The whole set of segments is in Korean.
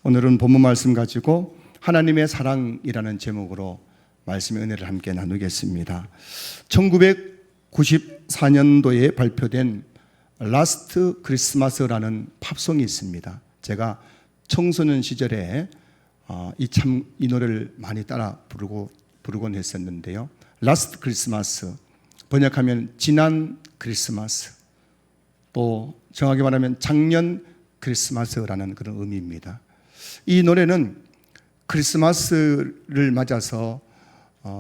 오늘은 본문 말씀 가지고 하나님의 사랑이라는 제목으로 말씀의 은혜를 함께 나누겠습니다. 1994년도에 발표된 라스트 크리스마스라는 팝송이 있습니다. 제가 청소년 시절에 이 노래를 많이 따라 부르곤 했었는데요. 라스트 크리스마스, 번역하면 지난 크리스마스, 또 정확히 말하면 작년 크리스마스라는 그런 의미입니다. 이 노래는 크리스마스를 맞아서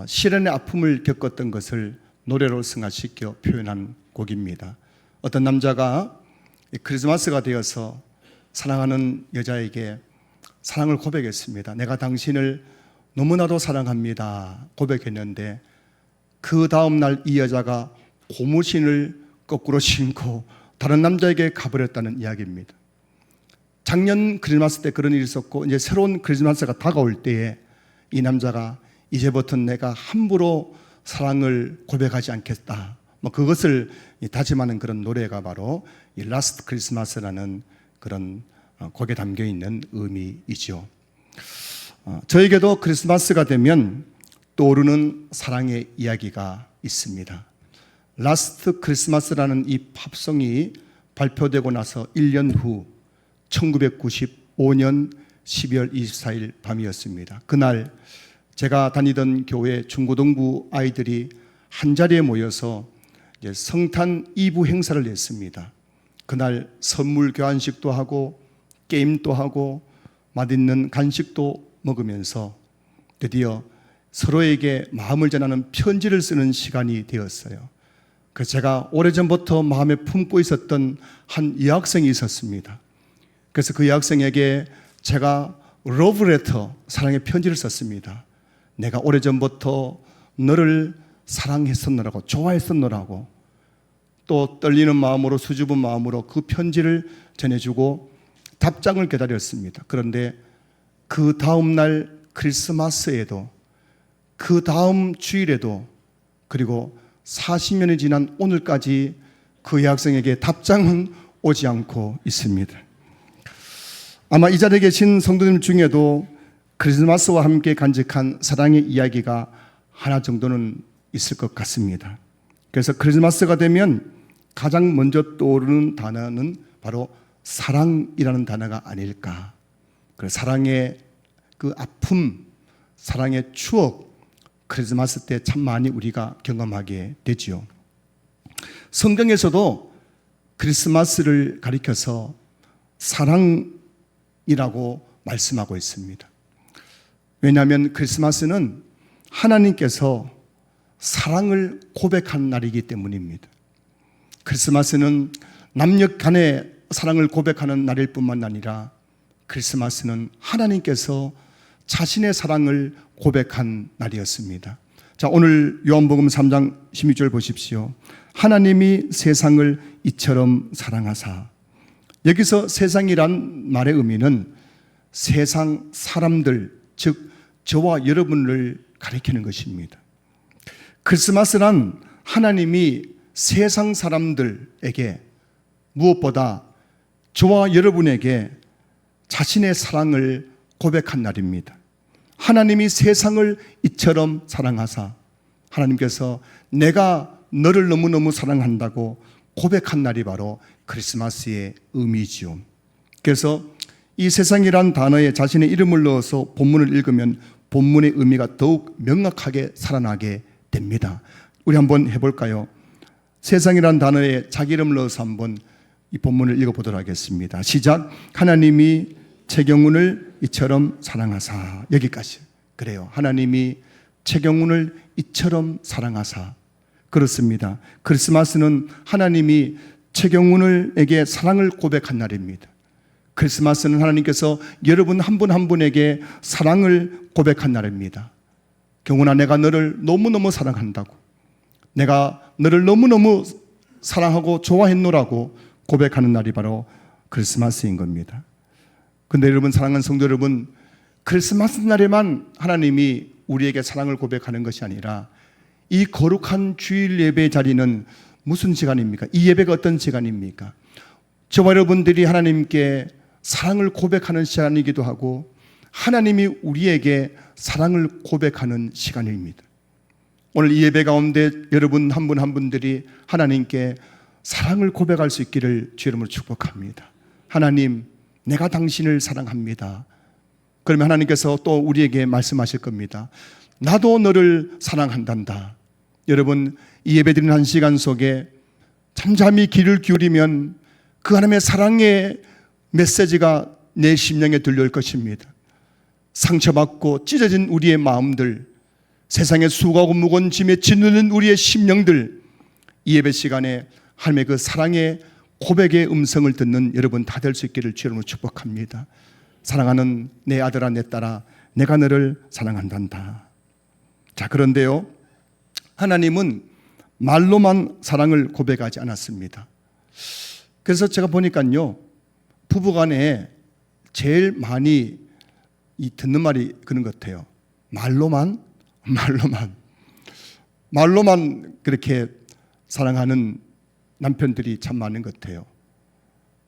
시련의 아픔을 겪었던 것을 노래로 승화시켜 표현한 곡입니다. 어떤 남자가 크리스마스가 되어서 사랑하는 여자에게 사랑을 고백했습니다. 내가 당신을 너무나도 사랑합니다 고백했는데 그 다음 날 이 여자가 고무신을 거꾸로 신고 다른 남자에게 가버렸다는 이야기입니다. 작년 크리스마스 때 그런 일이 있었고 이제 새로운 크리스마스가 다가올 때에 이 남자가 이제부터는 내가 함부로 사랑을 고백하지 않겠다, 그것을 다짐하는 그런 노래가 바로 이 라스트 크리스마스라는 그런 곡에 담겨 있는 의미이죠. 저에게도 크리스마스가 되면 떠오르는 사랑의 이야기가 있습니다. 라스트 크리스마스라는 이 팝송이 발표되고 나서 1년 후 1995년 12월 24일 밤이었습니다. 그날 제가 다니던 교회 중고등부 아이들이 한자리에 모여서 이제 성탄 2부 행사를 했습니다. 그날 선물 교환식도 하고 게임도 하고 맛있는 간식도 먹으면서 드디어 서로에게 마음을 전하는 편지를 쓰는 시간이 되었어요. 그래서 제가 오래전부터 마음에 품고 있었던 한 여학생이 있었습니다. 그래서 그 여학생에게 제가 러브레터, 사랑의 편지를 썼습니다. 내가 오래전부터 너를 사랑했었노라고, 좋아했었노라고, 또 떨리는 마음으로, 수줍은 마음으로 그 편지를 전해주고 답장을 기다렸습니다. 그런데 그 다음 날 크리스마스에도, 그 다음 주일에도, 그리고 40년이 지난 오늘까지 그 여학생에게 답장은 오지 않고 있습니다. 아마 이 자리에 계신 성도님 중에도 크리스마스와 함께 간직한 사랑의 이야기가 하나 정도는 있을 것 같습니다. 그래서 크리스마스가 되면 가장 먼저 떠오르는 단어는 바로 사랑이라는 단어가 아닐까. 그래서 사랑의 그 아픔, 사랑의 추억, 크리스마스 때 참 많이 우리가 경험하게 되지요. 성경에서도 크리스마스를 가리켜서 사랑이라고 말씀하고 있습니다. 왜냐하면 크리스마스는 하나님께서 사랑을 고백한 날이기 때문입니다. 크리스마스는 남녀 간의 사랑을 고백하는 날일 뿐만 아니라 크리스마스는 하나님께서 자신의 사랑을 고백한 날이었습니다. 자, 오늘 요한복음 3장 16절 보십시오. 하나님이 세상을 이처럼 사랑하사. 여기서 세상이란 말의 의미는 세상 사람들, 즉 저와 여러분을 가리키는 것입니다. 크리스마스란 하나님이 세상 사람들에게 무엇보다 저와 여러분에게 자신의 사랑을 고백한 날입니다. 하나님이 세상을 이처럼 사랑하사, 하나님께서 내가 너를 너무너무 사랑한다고 고백한 날이 바로 크리스마스의 의미지요. 그래서 이 세상이란 단어에 자신의 이름을 넣어서 본문을 읽으면 본문의 의미가 더욱 명확하게 살아나게 됩니다. 우리 한번 해볼까요? 세상이란 단어에 자기 이름을 넣어서 한번 이 본문을 읽어보도록 하겠습니다. 시작. 하나님이 최경훈을 이처럼 사랑하사. 여기까지. 그래요. 하나님이 최경훈을 이처럼 사랑하사. 그렇습니다. 크리스마스는 하나님이 최경훈에게 사랑을 고백한 날입니다. 크리스마스는 하나님께서 여러분 한 분 한 분에게 사랑을 고백한 날입니다. 경훈아, 내가 너를 너무너무 사랑한다고, 내가 너를 너무너무 사랑하고 좋아했노라고 고백하는 날이 바로 크리스마스인 겁니다. 근데 여러분, 사랑하는 성도 여러분, 크리스마스 날에만 하나님이 우리에게 사랑을 고백하는 것이 아니라 이 거룩한 주일 예배 자리는 무슨 시간입니까? 이 예배가 어떤 시간입니까? 저와 여러분들이 하나님께 사랑을 고백하는 시간이기도 하고 하나님이 우리에게 사랑을 고백하는 시간입니다. 오늘 이 예배 가운데 여러분 한 분 한 분들이 하나님께 사랑을 고백할 수 있기를 주 이름으로 축복합니다. 하나님, 내가 당신을 사랑합니다. 그러면 하나님께서 또 우리에게 말씀하실 겁니다. 나도 너를 사랑한단다. 여러분, 이 예배드리는 한 시간 속에 잠잠히 귀를 기울이면 그 하나님의 사랑의 메시지가 내 심령에 들려올 것입니다. 상처받고 찢어진 우리의 마음들, 세상의 수고하고 무거운 짐에 짓누른 우리의 심령들, 이 예배 시간에 하나님의 그 사랑의 고백의 음성을 듣는 여러분 다 될 수 있기를 주님으로 축복합니다. 사랑하는 내 아들아 내 딸아, 내가 너를 사랑한단다. 자, 그런데요, 하나님은 말로만 사랑을 고백하지 않았습니다. 그래서 제가 보니까요, 부부간에 제일 많이 듣는 말이 그런 것 같아요. 말로만 그렇게 사랑하는 남편들이 참 많은 것 같아요.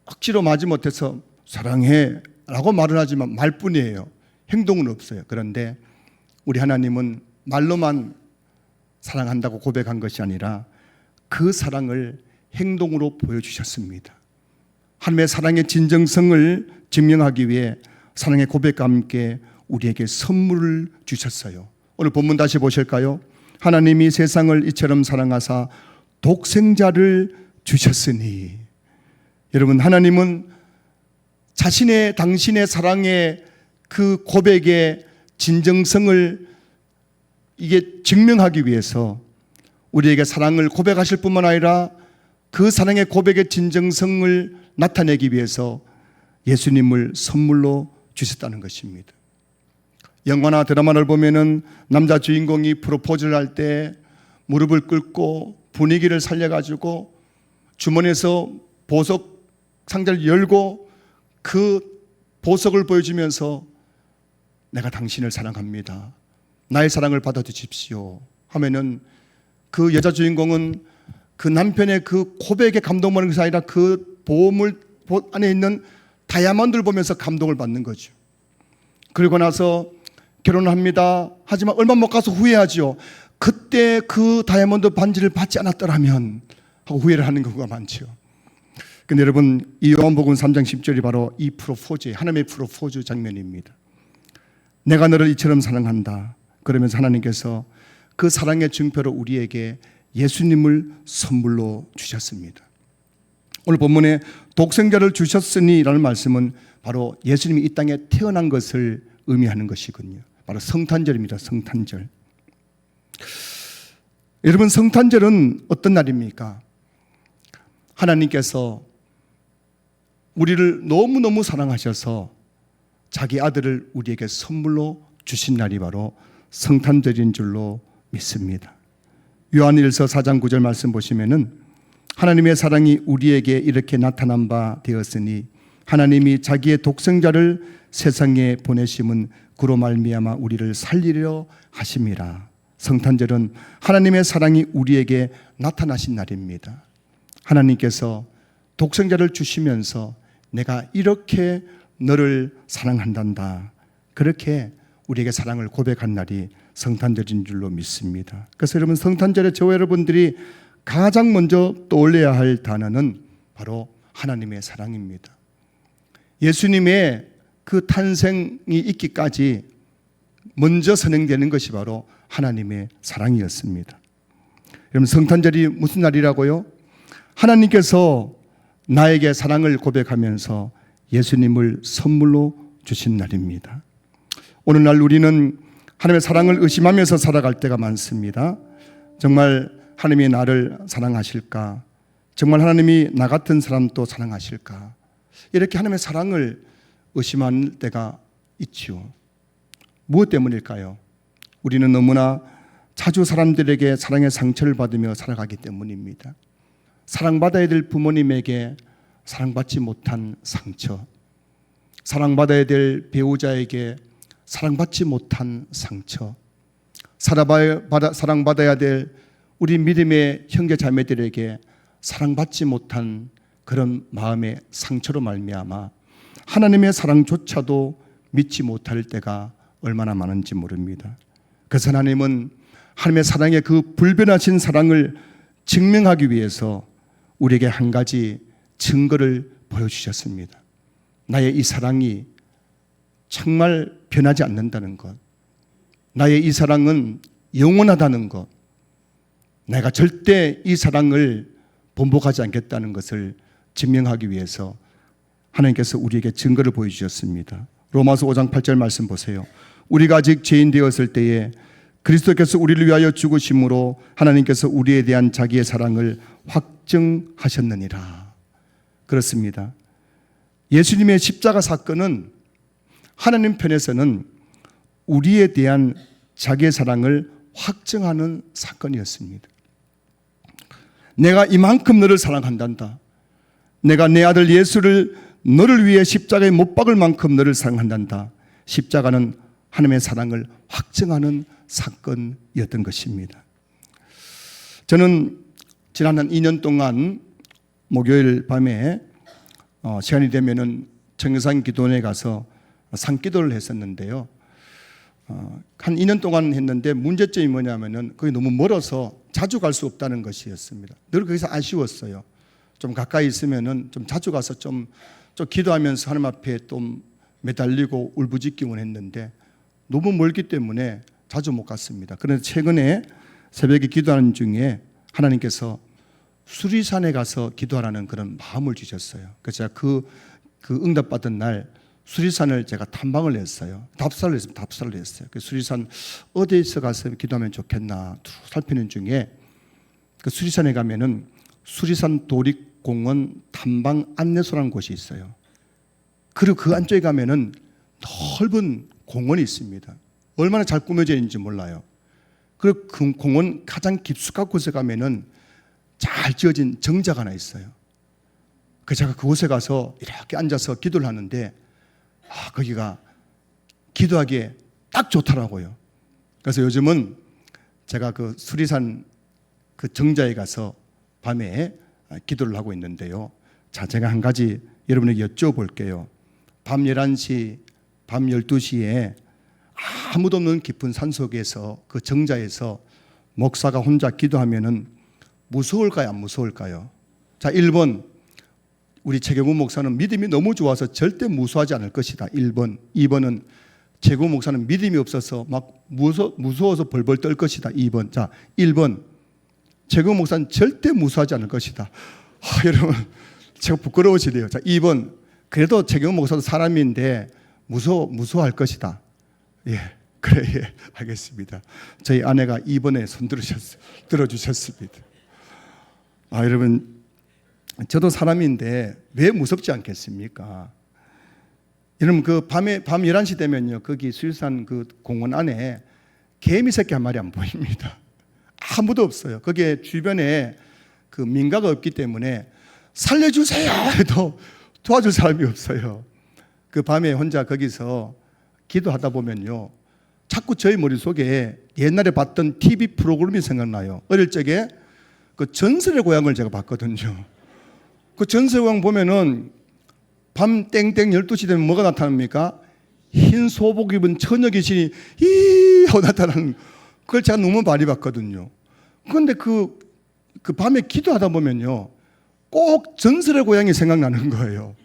억지로 마지못해서 사랑해 라고 말은 하지만 말뿐이에요. 행동은 없어요. 그런데 우리 하나님은 말로만 사랑한다고 고백한 것이 아니라 그 사랑을 행동으로 보여주셨습니다. 하나님의 사랑의 진정성을 증명하기 위해 사랑의 고백과 함께 우리에게 선물을 주셨어요. 오늘 본문 다시 보실까요? 하나님이 세상을 이처럼 사랑하사 독생자를 주셨으니. 여러분, 하나님은 당신의 사랑의 그 고백의 진정성을 이게 증명하기 위해서 우리에게 사랑을 고백하실 뿐만 아니라 그 사랑의 고백의 진정성을 나타내기 위해서 예수님을 선물로 주셨다는 것입니다. 영화나 드라마를 보면은 남자 주인공이 프로포즈를 할 때 무릎을 꿇고 분위기를 살려가지고 주머니에서 보석 상자를 열고 그 보석을 보여주면서 내가 당신을 사랑합니다. 나의 사랑을 받아주십시오 하면은 그 여자 주인공은 그 남편의 그 고백에 감동받는 것이 아니라 그 보물 안에 있는 다이아몬드를 보면서 감동을 받는 거죠. 그리고 나서 결혼합니다. 하지만 얼마 못 가서 후회하죠. 그때 그 다이아몬드 반지를 받지 않았더라면 하고 후회를 하는 경우가 많죠. 근데 여러분, 이 요한복음 3장 10절이 바로 이 프로포즈, 하나님의 프로포즈 장면입니다. 내가 너를 이처럼 사랑한다. 그러면서 하나님께서 그 사랑의 증표로 우리에게 예수님을 선물로 주셨습니다. 오늘 본문에 독생자를 주셨으니 라는 말씀은 바로 예수님이 이 땅에 태어난 것을 의미하는 것이군요. 바로 성탄절입니다. 성탄절. 여러분, 성탄절은 어떤 날입니까? 하나님께서 우리를 너무너무 사랑하셔서 자기 아들을 우리에게 선물로 주신 날이 바로 성탄절인 줄로 믿습니다. 요한일서 4장 9절 말씀 보시면은 하나님의 사랑이 우리에게 이렇게 나타난 바 되었으니 하나님이 자기의 독생자를 세상에 보내심은 그로 말미암아 우리를 살리려 하심이라. 성탄절은 하나님의 사랑이 우리에게 나타나신 날입니다. 하나님께서 독생자를 주시면서 내가 이렇게 너를 사랑한단다. 그렇게 우리에게 사랑을 고백한 날이 성탄절인 줄로 믿습니다. 그래서 여러분, 성탄절에 저와 여러분들이 가장 먼저 떠올려야 할 단어는 바로 하나님의 사랑입니다. 예수님의 그 탄생이 있기까지 먼저 선행되는 것이 바로 하나님의 사랑이었습니다. 여러분, 성탄절이 무슨 날이라고요? 하나님께서 나에게 사랑을 고백하면서 예수님을 선물로 주신 날입니다. 오늘날 우리는 하나님의 사랑을 의심하면서 살아갈 때가 많습니다. 정말 하나님이 나를 사랑하실까? 정말 하나님이 나 같은 사람도 사랑하실까? 이렇게 하나님의 사랑을 의심하는 때가 있죠. 무엇 때문일까요? 우리는 너무나 자주 사람들에게 사랑의 상처를 받으며 살아가기 때문입니다. 사랑받아야 될 부모님에게 사랑받지 못한 상처, 사랑받아야 될 배우자에게 사랑받지 못한 상처, 사랑받아야 될 우리 믿음의 형제 자매들에게 사랑받지 못한 그런 마음의 상처로 말미암아 하나님의 사랑조차도 믿지 못할 때가 얼마나 많은지 모릅니다. 그래서 하나님은 하나님의 사랑의 그 불변하신 사랑을 증명하기 위해서 우리에게 한 가지 증거를 보여주셨습니다. 나의 이 사랑이 정말 변하지 않는다는 것, 나의 이 사랑은 영원하다는 것, 내가 절대 이 사랑을 번복하지 않겠다는 것을 증명하기 위해서 하나님께서 우리에게 증거를 보여주셨습니다. 로마서 5장 8절 말씀 보세요. 우리가 아직 죄인 되었을 때에 그리스도께서 우리를 위하여 죽으심으로 하나님께서 우리에 대한 자기의 사랑을 확증하셨느니라. 그렇습니다. 예수님의 십자가 사건은 하나님 편에서는 우리에 대한 자기의 사랑을 확증하는 사건이었습니다. 내가 이만큼 너를 사랑한단다. 내가 내 아들 예수를 너를 위해 십자가에 못 박을 만큼 너를 사랑한단다. 십자가는 하나님의 사랑을 확증하는 사건이었던 것입니다. 저는 지난 한 2년 동안 목요일 밤에 시간이 되면은 청교산 기도원에 가서 산기도를 했었는데요. 한 2년 동안 했는데 문제점이 뭐냐면은 거기 너무 멀어서 자주 갈 수 없다는 것이었습니다. 늘 거기서 아쉬웠어요. 좀 가까이 있으면은 좀 자주 가서 좀 기도하면서 하나님 앞에 좀 매달리고 울부짖기만 했는데 너무 멀기 때문에 자주 못 갔습니다. 그런데 최근에 새벽에 기도하는 중에 하나님께서 수리산에 가서 기도하라는 그런 마음을 주셨어요. 그래서 제가 그 응답받은 날 수리산을 제가 탐방을 했어요. 답사를 했어요. 그 수리산 어디에서 가서 기도하면 좋겠나 살피는 중에 그 수리산에 가면은 수리산 도립공원 탐방 안내소라는 곳이 있어요. 그리고 그 안쪽에 가면은 넓은 공원이 있습니다. 얼마나 잘 꾸며져 있는지 몰라요. 그리고 그 공원 가장 깊숙한 곳에 가면은 잘 지어진 정자가 하나 있어요. 그래서 제가 그곳에 가서 이렇게 앉아서 기도를 하는데 거기가 기도하기에 딱 좋더라고요. 그래서 요즘은 제가 그 수리산 그 정자에 가서 밤에 기도를 하고 있는데요. 자, 제가 한 가지 여러분에게 여쭤볼게요. 밤 11시, 밤 12시에 아무도 없는 깊은 산속에서 그 정자에서 목사가 혼자 기도하면은 무서울까요? 안 무서울까요? 자, 1번. 우리 최경우 목사는 믿음이 너무 좋아서 절대 무서워하지 않을 것이다. 1번. 2번은 최경우 목사는 믿음이 없어서 막 무서워서 벌벌 떨 것이다. 2번. 자, 1번. 최경우 목사는 절대 무서워하지 않을 것이다. 여러분, 제가 부끄러워지네요. 자, 2번. 그래도 최경우 목사도 사람인데 무서워할 것이다. 예, 그래, 예, 알겠습니다. 저희 아내가 2번에 손 들어주셨습니다. 여러분, 저도 사람인데 왜 무섭지 않겠습니까? 여러분, 그 밤 11시 되면요, 거기 수리산 그 공원 안에 개미 새끼 한 마리 안 보입니다. 아무도 없어요. 거기에 주변에 그 민가가 없기 때문에 살려주세요 해도 도와줄 사람이 없어요. 그 밤에 혼자 거기서 기도하다 보면요, 자꾸 저희 머릿속에 옛날에 봤던 TV 프로그램이 생각나요. 어릴 적에 그 전설의 고향을 제가 봤거든요. 그 전설의 고향 보면은 밤 땡땡 12시 되면 뭐가 나타납니까? 흰 소복 입은 처녀 귀신이 하고 나타나는, 그걸 제가 너무 많이 봤거든요. 그런데 그 밤에 기도하다 보면요, 꼭 전설의 고향이 생각나는 거예요.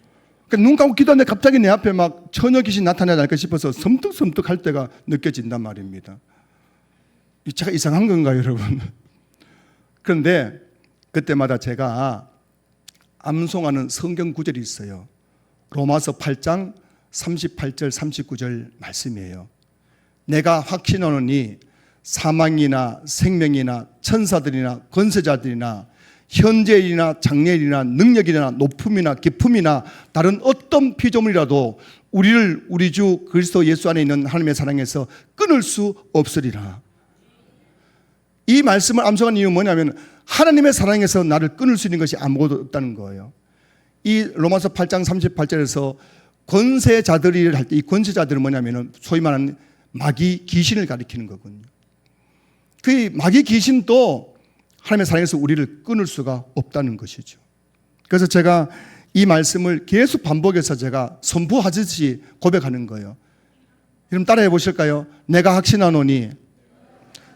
그러니까 눈 감고 기도하는데 갑자기 내 앞에 막 처녀 귀신 나타나지 않을까 싶어서 섬뜩섬뜩 할 때가 느껴진단 말입니다. 제가 이상한 건가요, 여러분? 그런데 그때마다 제가 암송하는 성경 구절이 있어요. 로마서 8장 38절 39절 말씀이에요. 내가 확신하노니 사망이나 생명이나 천사들이나 권세자들이나 현재일이나 장래일이나 능력이나 높음이나 깊음이나 다른 어떤 피조물이라도 우리를 우리 주 그리스도 예수 안에 있는 하나님의 사랑에서 끊을 수 없으리라. 이 말씀을 암송한 이유는 뭐냐면 하나님의 사랑에서 나를 끊을 수 있는 것이 아무것도 없다는 거예요. 이 로마서 8장 38절에서 권세자들이 할 때 이 권세자들은 뭐냐면 소위 말하는 마귀 귀신을 가리키는 거거든요. 그 마귀 귀신도 하나님의 사랑에서 우리를 끊을 수가 없다는 것이죠. 그래서 제가 이 말씀을 계속 반복해서 제가 선포하듯이 고백하는 거예요. 여러분 따라해 보실까요? 내가 확신하노니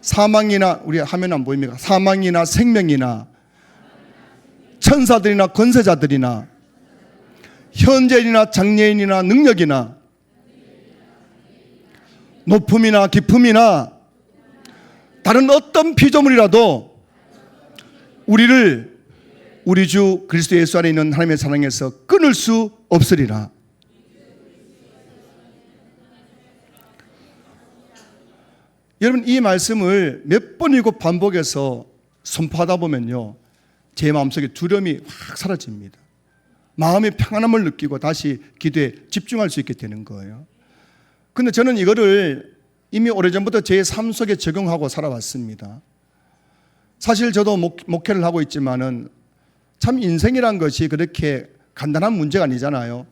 사망이나, 우리 화면 안 보입니까? 사망이나 생명이나 천사들이나 권세자들이나 현재인이나 장래인이나 능력이나 높음이나 깊음이나 다른 어떤 피조물이라도 우리를 우리 주 그리스도 예수 안에 있는 하나님의 사랑에서 끊을 수 없으리라. 여러분 이 말씀을 몇 번이고 반복해서 선포하다 보면요, 제 마음속에 두려움이 확 사라집니다. 마음의 평안함을 느끼고 다시 기도에 집중할 수 있게 되는 거예요. 근데 저는 이거를 이미 오래전부터 제 삶 속에 적용하고 살아왔습니다. 사실 저도 목회를 하고 있지만은 참 인생이란 것이 그렇게 간단한 문제가 아니잖아요.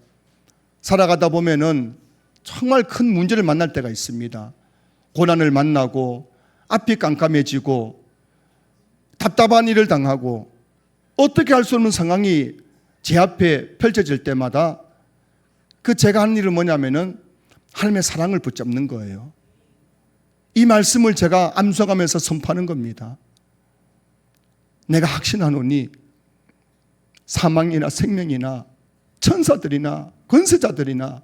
살아가다 보면은 정말 큰 문제를 만날 때가 있습니다. 고난을 만나고 앞이 깜깜해지고 답답한 일을 당하고 어떻게 할 수 없는 상황이 제 앞에 펼쳐질 때마다 그 제가 하는 일은 뭐냐면은 하나님의 사랑을 붙잡는 거예요. 이 말씀을 제가 암송하면서 선포하는 겁니다. 내가 확신하노니 사망이나 생명이나 천사들이나 권세자들이나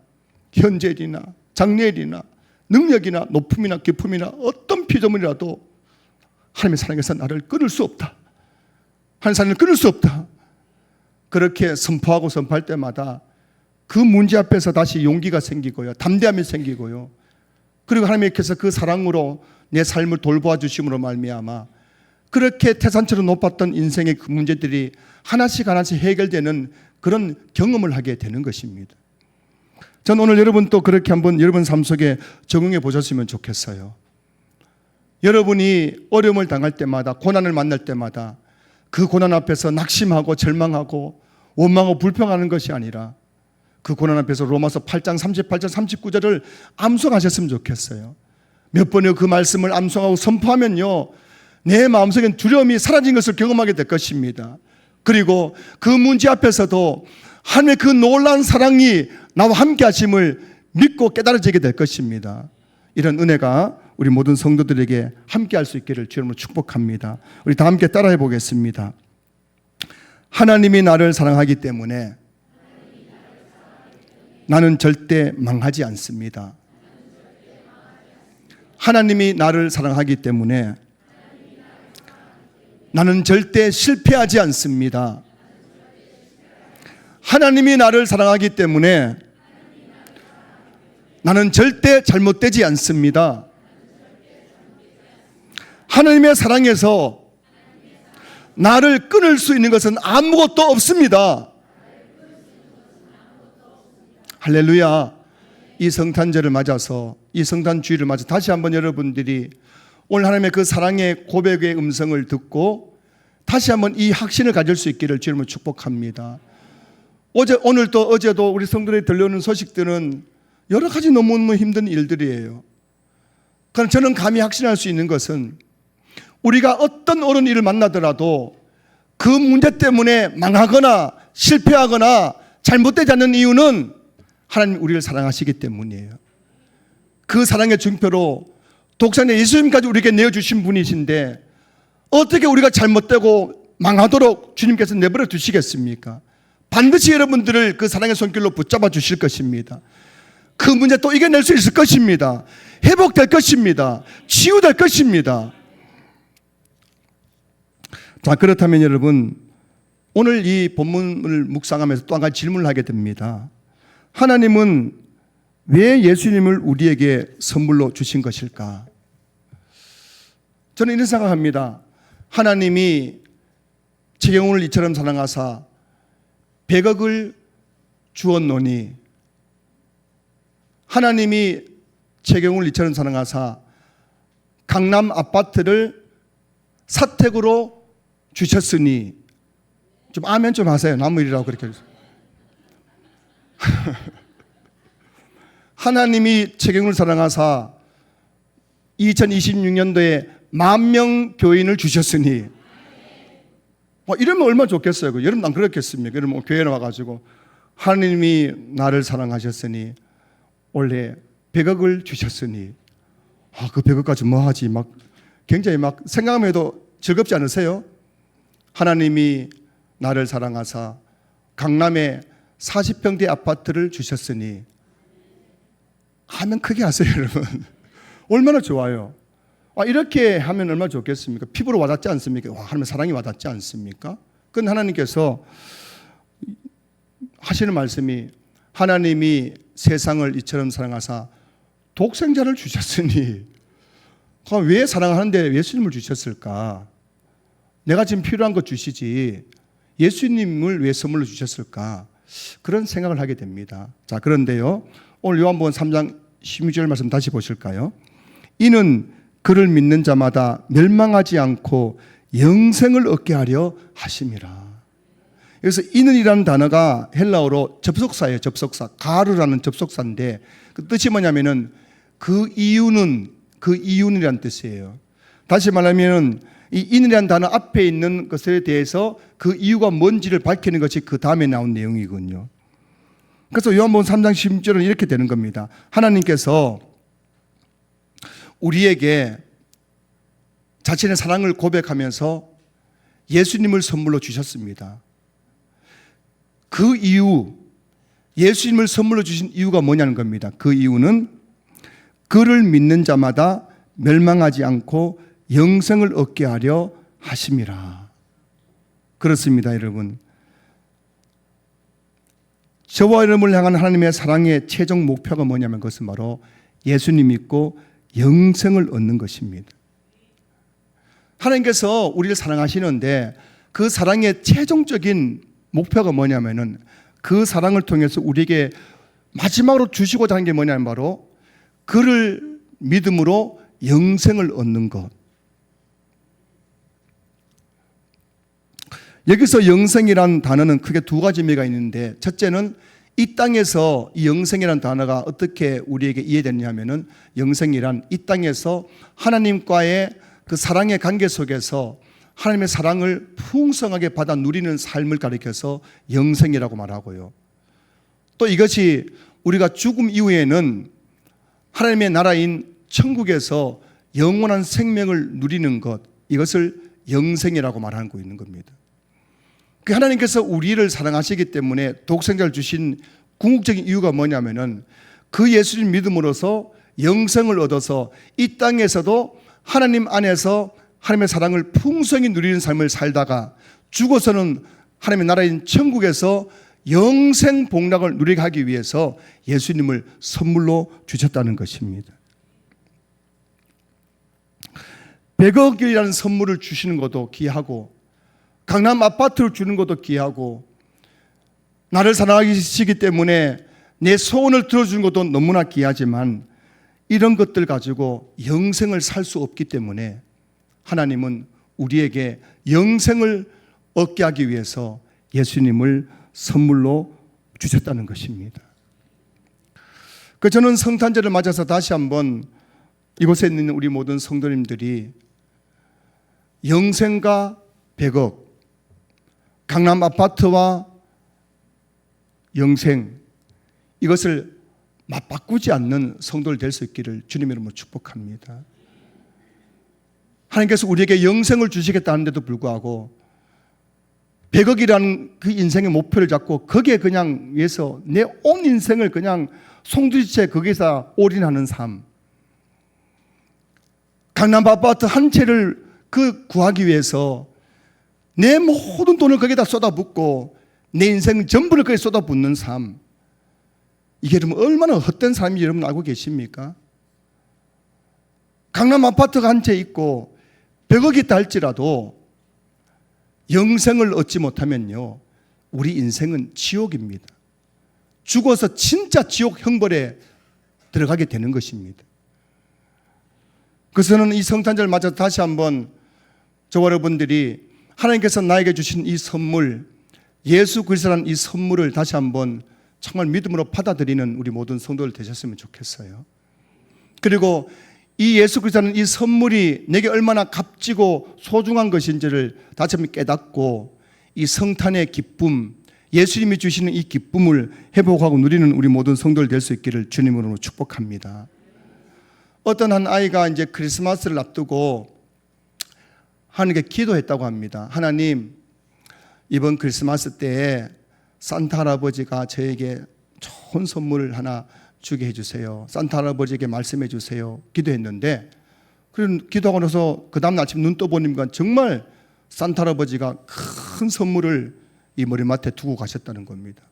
현재일이나 장래일이나 능력이나 높음이나 깊음이나 어떤 피조물이라도 하나님의 사랑에서 나를 끊을 수 없다. 하나님의 사랑을 끊을 수 없다. 그렇게 선포하고 선포할 때마다 그 문제 앞에서 다시 용기가 생기고요, 담대함이 생기고요, 그리고 하나님께서 그 사랑으로 내 삶을 돌보아 주심으로 말미암아 그렇게 태산처럼 높았던 인생의 그 문제들이 하나씩 하나씩 해결되는 그런 경험을 하게 되는 것입니다. 전 오늘 여러분 또 그렇게 한번 여러분 삶 속에 적용해 보셨으면 좋겠어요. 여러분이 어려움을 당할 때마다, 고난을 만날 때마다 그 고난 앞에서 낙심하고 절망하고 원망하고 불평하는 것이 아니라 그 고난 앞에서 로마서 8장 38절 39절을 암송하셨으면 좋겠어요. 몇 번이고 그 말씀을 암송하고 선포하면요, 내 마음속엔 두려움이 사라진 것을 경험하게 될 것입니다. 그리고 그 문제 앞에서도 하나님의 그 놀라운 사랑이 나와 함께 하심을 믿고 깨달아지게 될 것입니다. 이런 은혜가 우리 모든 성도들에게 함께 할 수 있기를 주님으로 축복합니다. 우리 다 함께 따라해 보겠습니다. 하나님이 나를 사랑하기 때문에 나는 절대 망하지 않습니다. 하나님이 나를 사랑하기 때문에 나는 절대 실패하지 않습니다. 하나님이 나를 사랑하기 때문에 나는 절대 잘못되지 않습니다. 하나님의 사랑에서 나를 끊을 수 있는 것은 아무것도 없습니다. 할렐루야. 이 성탄절을 맞아서, 이 성탄주의를 맞아 다시 한번 여러분들이 오늘 하나님의 그 사랑의 고백의 음성을 듣고 다시 한번 이 확신을 가질 수 있기를 주님을 축복합니다. 오늘도 어제도 우리 성도들이 들려오는 소식들은 여러 가지 너무너무 힘든 일들이에요. 그러나 저는 감히 확신할 수 있는 것은 우리가 어떤 어려운 일을 만나더라도 그 문제 때문에 망하거나 실패하거나 잘못되지 않는 이유는 하나님 우리를 사랑하시기 때문이에요. 그 사랑의 증표로 독생자 예수님까지 우리에게 내어주신 분이신데 어떻게 우리가 잘못되고 망하도록 주님께서 내버려 두시겠습니까? 반드시 여러분들을 그 사랑의 손길로 붙잡아 주실 것입니다. 그 문제 또 이겨낼 수 있을 것입니다. 회복될 것입니다. 치유될 것입니다. 자, 그렇다면 여러분, 오늘 이 본문을 묵상하면서 또 한 가지 질문을 하게 됩니다. 하나님은 왜 예수님을 우리에게 선물로 주신 것일까? 저는 이런 생각합니다. 하나님이 최경훈을 이처럼 사랑하사 100억을 주었노니, 하나님이 최경훈을 이처럼 사랑하사 강남 아파트를 사택으로 주셨으니, 좀 아멘 좀 하세요. 나무 일이라고 그렇게 해주세요. 하나님이 최경훈을 사랑하사 2026년도에 10,000명 교인을 주셨으니, 이러면 얼마나 좋겠어요. 여러분 안 그렇겠습니까? 여러분 교회에 와가지고 하나님이 나를 사랑하셨으니 원래 100억을 주셨으니 그 100억 가지고 뭐 하지? 굉장히 생각하면 해도 즐겁지 않으세요? 하나님이 나를 사랑하사 강남에 40평대 아파트를 주셨으니 하면 크게 하세요, 여러분. 얼마나 좋아요. 이렇게 하면 얼마나 좋겠습니까? 피부로 와닿지 않습니까? 하나님의 사랑이 와닿지 않습니까? 그건 하나님께서 하시는 말씀이 하나님이 세상을 이처럼 사랑하사 독생자를 주셨으니 왜 사랑하는데 예수님을 주셨을까? 내가 지금 필요한 것 주시지 예수님을 왜 선물로 주셨을까? 그런 생각을 하게 됩니다. 자, 그런데요, 오늘 요한복음 3장 16절 말씀 다시 보실까요? 이는 그를 믿는 자마다 멸망하지 않고 영생을 얻게 하려 하심이라. 여기서 이는이라는 단어가 헬라어로 접속사예요. 접속사. 가르라는 접속사인데 그 뜻이 뭐냐면은 그 이유는이라는 뜻이에요. 다시 말하면 이 이는이라는 단어 앞에 있는 것에 대해서 그 이유가 뭔지를 밝히는 것이 그 다음에 나온 내용이군요. 그래서 요한복음 3장 16절은 이렇게 되는 겁니다. 하나님께서 우리에게 자신의 사랑을 고백하면서 예수님을 선물로 주셨습니다. 그 이유, 예수님을 선물로 주신 이유가 뭐냐는 겁니다. 그 이유는 그를 믿는 자마다 멸망하지 않고 영생을 얻게 하려 하심이라. 그렇습니다, 여러분. 저와 여러분을 향한 하나님의 사랑의 최종 목표가 뭐냐면 그것은 바로 예수님 믿고 영생을 얻는 것입니다. 하나님께서 우리를 사랑하시는데 그 사랑의 최종적인 목표가 뭐냐면은 그 사랑을 통해서 우리에게 마지막으로 주시고자 하는 게 뭐냐면 바로 그를 믿음으로 영생을 얻는 것. 여기서 영생이라는 단어는 크게 두 가지 의미가 있는데 첫째는 이 땅에서 이 영생이라는 단어가 어떻게 우리에게 이해되느냐면은 영생이란 이 땅에서 하나님과의 그 사랑의 관계 속에서 하나님의 사랑을 풍성하게 받아 누리는 삶을 가리켜서 영생이라고 말하고요. 또 이것이 우리가 죽음 이후에는 하나님의 나라인 천국에서 영원한 생명을 누리는 것, 이것을 영생이라고 말하고 있는 겁니다. 하나님께서 우리를 사랑하시기 때문에 독생자를 주신 궁극적인 이유가 뭐냐면은 그 예수님 믿음으로써 영생을 얻어서 이 땅에서도 하나님 안에서 하나님의 사랑을 풍성히 누리는 삶을 살다가 죽어서는 하나님의 나라인 천국에서 영생 복락을 누리게 하기 위해서 예수님을 선물로 주셨다는 것입니다. 100억이라는 선물을 주시는 것도 귀하고 강남 아파트를 주는 것도 귀하고 나를 사랑하시기 때문에 내 소원을 들어주는 것도 너무나 귀하지만 이런 것들 가지고 영생을 살 수 없기 때문에 하나님은 우리에게 영생을 얻게 하기 위해서 예수님을 선물로 주셨다는 것입니다. 저는 성탄절을 맞아서 다시 한번 이곳에 있는 우리 모든 성도님들이 영생과 100억, 강남 아파트와 영생, 이것을 맞바꾸지 않는 성도를 될 수 있기를 주님의 이름으로 축복합니다. 하나님께서 우리에게 영생을 주시겠다는데도 불구하고 100억이라는 그 인생의 목표를 잡고 거기에 그냥 위해서 내 온 인생을 그냥 송두리째 거기서 올인하는 삶, 강남 아파트 한 채를 구하기 위해서 내 모든 돈을 거기다 쏟아붓고 내 인생 전부를 거기에 쏟아붓는 삶, 이게 여러분 얼마나 헛된 삶인지 여러분 알고 계십니까? 강남 아파트가 한 채 있고 100억이 있다 할지라도 영생을 얻지 못하면요 우리 인생은 지옥입니다. 죽어서 진짜 지옥 형벌에 들어가게 되는 것입니다. 그래서 저는 이 성탄절 맞아 다시 한번 저와 여러분들이 하나님께서 나에게 주신 이 선물, 예수 그리스도라는 이 선물을 다시 한번 정말 믿음으로 받아들이는 우리 모든 성도들 되셨으면 좋겠어요. 그리고 이 예수 그리스도라는 이 선물이 내게 얼마나 값지고 소중한 것인지를 다시 한번 깨닫고 이 성탄의 기쁨, 예수님이 주시는 이 기쁨을 회복하고 누리는 우리 모든 성도들 될 수 있기를 주님으로 축복합니다. 어떤 한 아이가 이제 크리스마스를 앞두고 하나님께 기도했다고 합니다. 하나님, 이번 크리스마스 때에 산타 할아버지가 저에게 좋은 선물을 하나 주게 해주세요. 산타 할아버지에게 말씀해 주세요. 기도했는데, 그리고 기도하고 나서 그 다음 아침 눈 떠보니까 정말 산타 할아버지가 큰 선물을 이 머리맡에 두고 가셨다는 겁니다.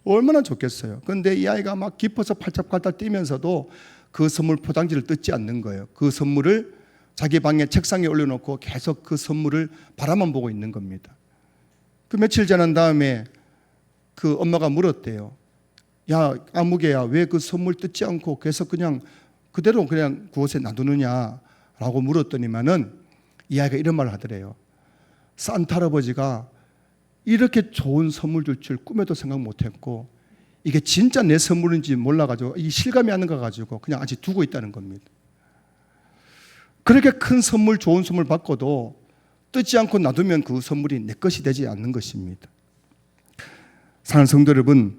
얼마나 좋겠어요. 그런데 이 아이가 막 기뻐서 팔짝팔짝 뛰면서도 그 선물 포장지를 뜯지 않는 거예요. 그 선물을 자기 방에 책상에 올려놓고 계속 그 선물을 바라만 보고 있는 겁니다. 그 며칠 지난 다음에 그 엄마가 물었대요. 야, 아무개야, 왜 그 선물 뜯지 않고 계속 그냥 그대로 그냥 그곳에 놔두느냐라고 물었더니만은 이 아이가 이런 말을 하더래요. 산타 할아버지가 이렇게 좋은 선물 줄 줄 꿈에도 생각 못했고, 이게 진짜 내 선물인지 몰라가지고 이 실감이 안 가가지고 그냥 아직 두고 있다는 겁니다. 그렇게 큰 선물, 좋은 선물 받고도 뜯지 않고 놔두면 그 선물이 내 것이 되지 않는 것입니다. 사랑하는 성도 여러분,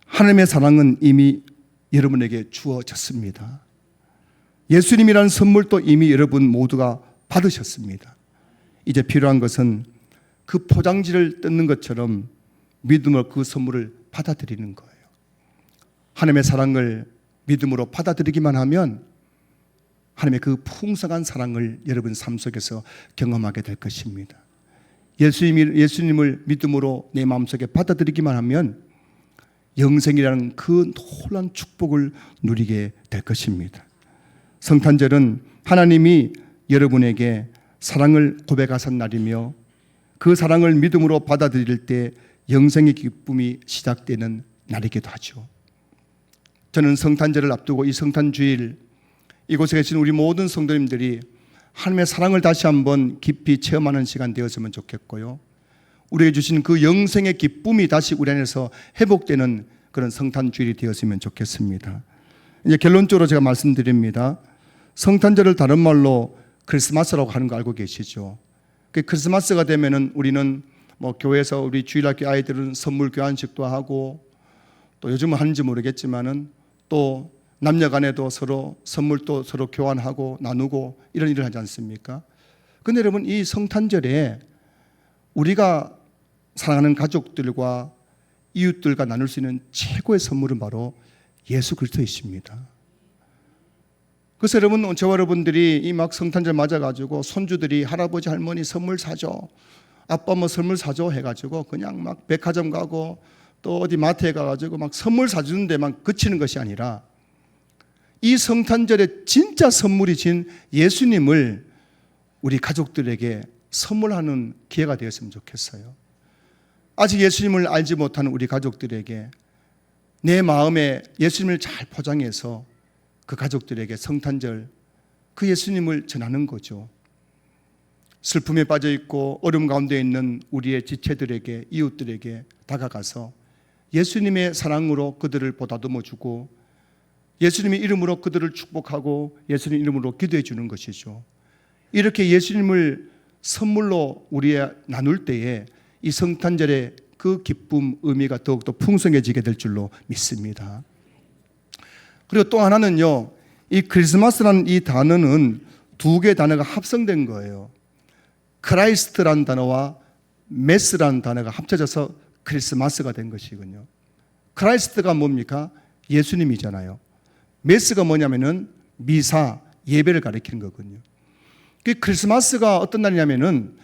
하나님의 사랑은 이미 여러분에게 주어졌습니다. 예수님이라는 선물도 이미 여러분 모두가 받으셨습니다. 이제 필요한 것은 그 포장지를 뜯는 것처럼 믿음으로 그 선물을 받아들이는 거예요. 하나님의 사랑을 믿음으로 받아들이기만 하면 하나님의 그 풍성한 사랑을 여러분 삶 속에서 경험하게 될 것입니다. 예수님을 믿음으로 내 마음속에 받아들이기만 하면 영생이라는 그 놀라운 축복을 누리게 될 것입니다. 성탄절은 하나님이 여러분에게 사랑을 고백하신 날이며 그 사랑을 믿음으로 받아들일 때 영생의 기쁨이 시작되는 날이기도 하죠. 저는 성탄절을 앞두고 이 성탄주일 이곳에 계신 우리 모든 성도님들이 하나님의 사랑을 다시 한번 깊이 체험하는 시간 되었으면 좋겠고요. 우리에게 주신 그 영생의 기쁨이 다시 우리 안에서 회복되는 그런 성탄주일이 되었으면 좋겠습니다. 이제 결론적으로 제가 말씀드립니다. 성탄절을 다른 말로 크리스마스라고 하는 거 알고 계시죠? 그 크리스마스가 되면은 우리는 교회에서 우리 주일학교 아이들은 선물 교환식도 하고, 또 요즘은 하는지 모르겠지만은 또 남녀 간에도 서로 선물도 서로 교환하고 나누고 이런 일을 하지 않습니까? 그런데 여러분, 이 성탄절에 우리가 사랑하는 가족들과 이웃들과 나눌 수 있는 최고의 선물은 바로 예수 그리스도이십니다. 그래서 여러분, 저와 여러분들이 이 막 성탄절 맞아가지고 손주들이 할아버지 할머니 선물 사줘, 아빠 뭐 선물 사줘 해가지고 그냥 막 백화점 가고 또 어디 마트에 가가지고 막 선물 사주는 데만 그치는 것이 아니라 이 성탄절에 진짜 선물이 진 예수님을 우리 가족들에게 선물하는 기회가 되었으면 좋겠어요. 아직 예수님을 알지 못하는 우리 가족들에게 내 마음에 예수님을 잘 포장해서 그 가족들에게 성탄절 그 예수님을 전하는 거죠. 슬픔에 빠져 있고 어려움 가운데 있는 우리의 지체들에게, 이웃들에게 다가가서 예수님의 사랑으로 그들을 보다듬어 주고 예수님의 이름으로 그들을 축복하고 예수님 이름으로 기도해 주는 것이죠. 이렇게 예수님을 선물로 우리에 나눌 때에 이 성탄절의 그 기쁨, 의미가 더욱더 풍성해지게 될 줄로 믿습니다. 그리고 또 하나는요, 이 크리스마스라는 이 단어는 두 개의 단어가 합성된 거예요. 크라이스트라는 단어와 메스라는 단어가 합쳐져서 크리스마스가 된 것이군요. 크라이스트가 뭡니까? 예수님이잖아요. 메스가 뭐냐면은 미사, 예배를 가리키는 거거든요. 그 크리스마스가 어떤 날이냐면은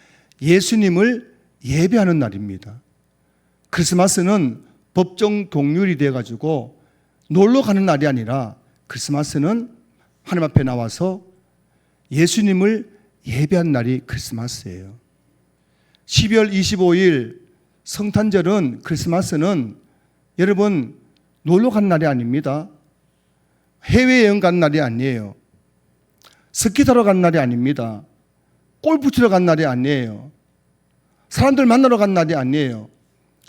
예수님을 예배하는 날입니다. 크리스마스는 법정 동률이 되어가지고 놀러 가는 날이 아니라 크리스마스는 하나님 앞에 나와서 예수님을 예배한 날이 크리스마스예요. 12월 25일 성탄절은, 크리스마스는 여러분 놀러 간 날이 아닙니다. 해외여행 간 날이 아니에요. 스키 타러 간 날이 아닙니다. 골프 치러 간 날이 아니에요. 사람들 만나러 간 날이 아니에요.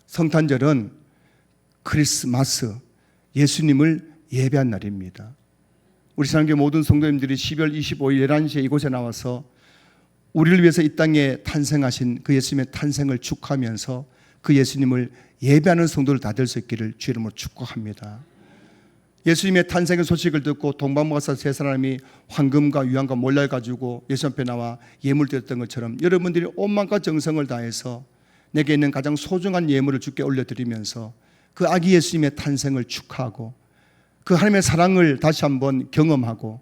성탄절은 크리스마스, 예수님을 예배한 날입니다. 우리 신앙교회 모든 성도님들이 12월 25일 11시에 이곳에 나와서 우리를 위해서 이 땅에 탄생하신 그 예수님의 탄생을 축하하면서 그 예수님을 예배하는 성도를 다 될 수 있기를 주 이름으로 축복합니다. 예수님의 탄생의 소식을 듣고 동방목사 세 사람이 황금과 유황과 몰라를 가지고 예수 앞에 나와 예물 드렸던 것처럼 여러분들이 온 마음과 정성을 다해서 내게 있는 가장 소중한 예물을 주께 올려드리면서 그 아기 예수님의 탄생을 축하하고 그 하나님의 사랑을 다시 한번 경험하고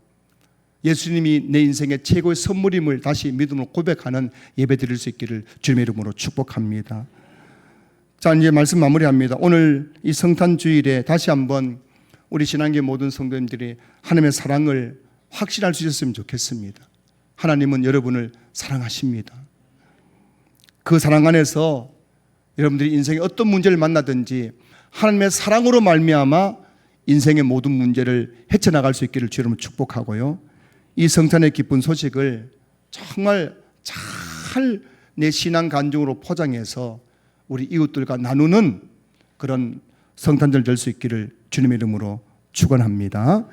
예수님이 내 인생의 최고의 선물임을 다시 믿음으로 고백하는 예배 드릴 수 있기를 주님의 이름으로 축복합니다. 자, 이제 말씀 마무리합니다. 오늘 이 성탄 주일에 다시 한번 우리 신앙계 모든 성도님들이 하나님의 사랑을 확신할 수 있었으면 좋겠습니다. 하나님은 여러분을 사랑하십니다. 그 사랑 안에서 여러분들이 인생의 어떤 문제를 만나든지 하나님의 사랑으로 말미암아 인생의 모든 문제를 헤쳐나갈 수 있기를 주님을 축복하고요. 이 성탄의 기쁜 소식을 정말 잘 내 신앙 간증으로 포장해서 우리 이웃들과 나누는 그런 성탄절 될 수 있기를 주님의 이름으로 축원합니다.